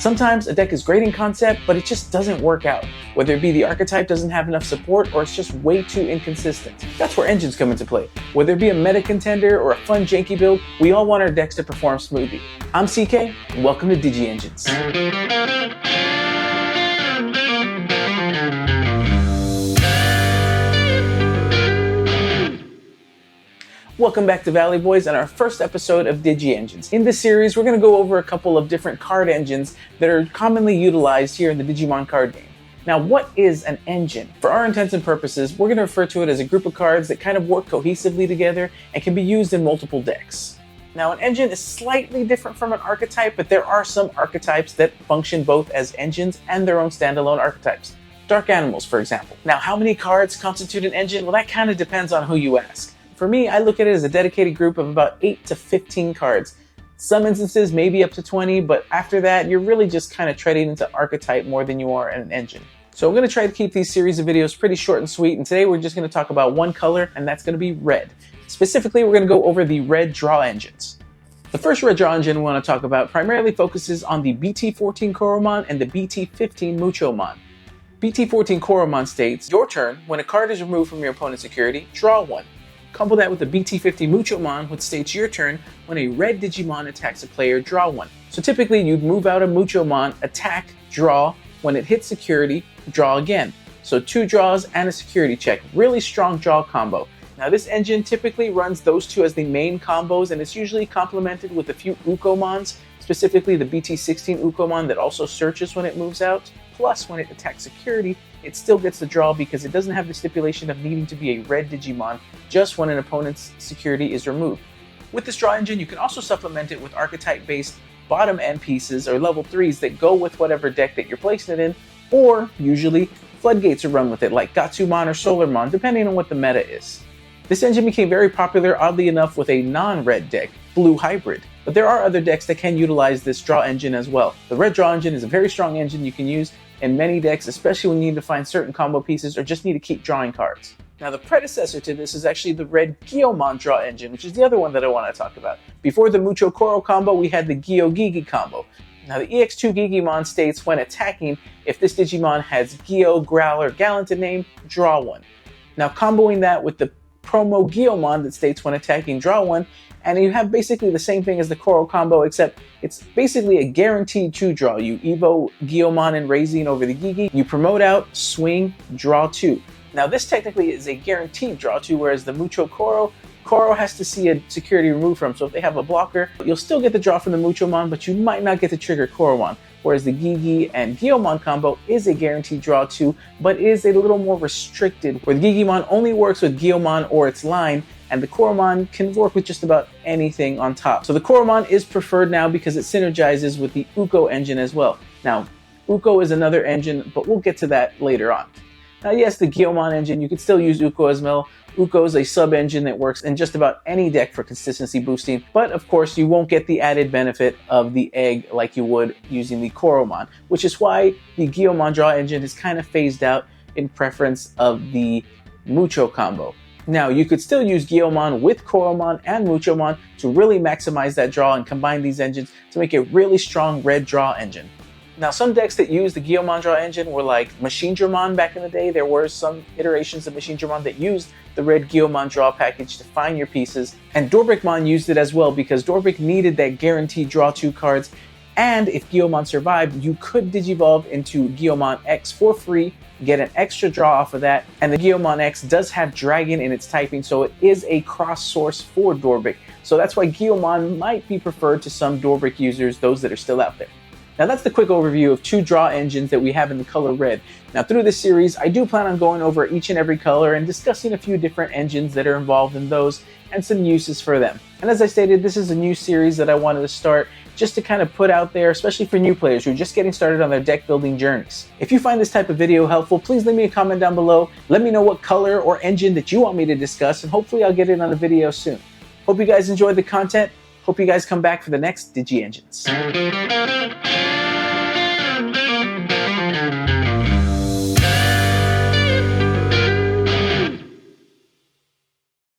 Sometimes a deck is great in concept, but it just doesn't work out. Whether it be the archetype doesn't have enough support or it's just way too inconsistent. That's where engines come into play. Whether it be a meta contender or a fun janky build, we all want our decks to perform smoothly. I'm CK, and welcome to Digi-Engines. Welcome back to Valley Boys and our first episode of Digi-Engines. In this series, we're going to go over a couple of different card engines that are commonly utilized here in the Digimon Card Game. Now, what is an engine? For our intents and purposes, we're going to refer to it as a group of cards that kind of work cohesively together and can be used in multiple decks. Now, an engine is slightly different from an archetype, but there are some archetypes that function both as engines and their own standalone archetypes. Dark animals, for example. Now, how many cards constitute an engine? Well, that kind of depends on who you ask. For me, I look at it as a dedicated group of about 8 to 15 cards. Some instances, maybe up to 20, but after that, you're really just kind of treading into archetype more than you are an engine. So I'm going to try to keep these series of videos pretty short and sweet, and today we're just going to talk about one color, and that's going to be red. Specifically, we're going to go over the red draw engines. The first red draw engine we want to talk about primarily focuses on the BT14 Koromon and the BT15 Muchomon. BT14 Koromon states, your turn, when a card is removed from your opponent's security, draw one. Couple that with the BT50 Muchomon, which states your turn, when a red Digimon attacks a player, draw one. So typically you'd move out a Muchomon, attack, draw, when it hits security, draw again. So 2 draws and a security check. Really strong draw combo. Now this engine typically runs those two as the main combos, and it's usually complemented with a few Ukomons, specifically the BT16 Ukomon that also searches when it moves out. Plus, when it attacks security, it still gets the draw because it doesn't have the stipulation of needing to be a red Digimon just when an opponent's security is removed. With this draw engine, you can also supplement it with archetype-based bottom end pieces or level 3s that go with whatever deck that you're placing it in, or usually floodgates are run with it like Gatsumon or Solarmon, depending on what the meta is. This engine became very popular, oddly enough, with a non-red deck, Blue Hybrid. But there are other decks that can utilize this draw engine as well. The red draw engine is a very strong engine you can use in many decks, especially when you need to find certain combo pieces or just need to keep drawing cards. Now the predecessor to this is actually the red Gyomon draw engine, which is the other one that I want to talk about. Before the Mucho Koro combo, we had the Gyo Gigi combo. Now the EX2 Gigimon states when attacking, if this Digimon has Gyo, Growl, or Gallanted name, draw one. Now comboing that with the promo Gyomon that states when attacking, draw one, and you have basically the same thing as the Koro combo, except it's basically a guaranteed 2 draw. You Evo Gyomon and Razine over the Gigi, you promote out, swing, draw 2. Now this technically is a guaranteed draw 2, whereas the Mucho Koro has to see a security removed from, so if they have a blocker, you'll still get the draw from the Muchomon, but you might not get to trigger Koromon. Whereas the Gigi and Gyomon combo is a guaranteed draw 2, but is a little more restricted, where the Gigimon only works with Gyomon or its line, and the Koromon can work with just about anything on top. So the Koromon is preferred now because it synergizes with the Uko engine as well. Now, Uko is another engine, but we'll get to that later on. Now yes, the Gyomon engine, you can still use Uko as well. Uko is a sub-engine that works in just about any deck for consistency boosting, but of course you won't get the added benefit of the egg like you would using the Koromon, which is why the Gyomon draw engine is kind of phased out in preference of the Mucho combo. Now, you could still use Gyomon with Koromon and Muchomon to really maximize that draw and combine these engines to make a really strong red draw engine. Now, some decks that use the Gyomon draw engine were like Machinedramon back in the day. There were some iterations of Machinedramon that used the red Gyomon draw package to find your pieces, and Dorbrickmon used it as well because Dorbrick needed that guaranteed draw 2 cards, and if Gyomon survived, you could digivolve into Gyomon X for free, get an extra draw off of that, and the Gyomon X does have Dragon in its typing, so it is a cross source for Dorbrick. So that's why Gyomon might be preferred to some Dorbrick users, those that are still out there. Now that's the quick overview of 2 draw engines that we have in the color red. Now through this series, I do plan on going over each and every color and discussing a few different engines that are involved in those and some uses for them. And as I stated, this is a new series that I wanted to start just to kind of put out there, especially for new players who are just getting started on their deck building journeys. If you find this type of video helpful, please leave me a comment down below. Let me know what color or engine that you want me to discuss, and hopefully I'll get it on a video soon. Hope you guys enjoyed the content. Hope you guys come back for the next Digi-Engines.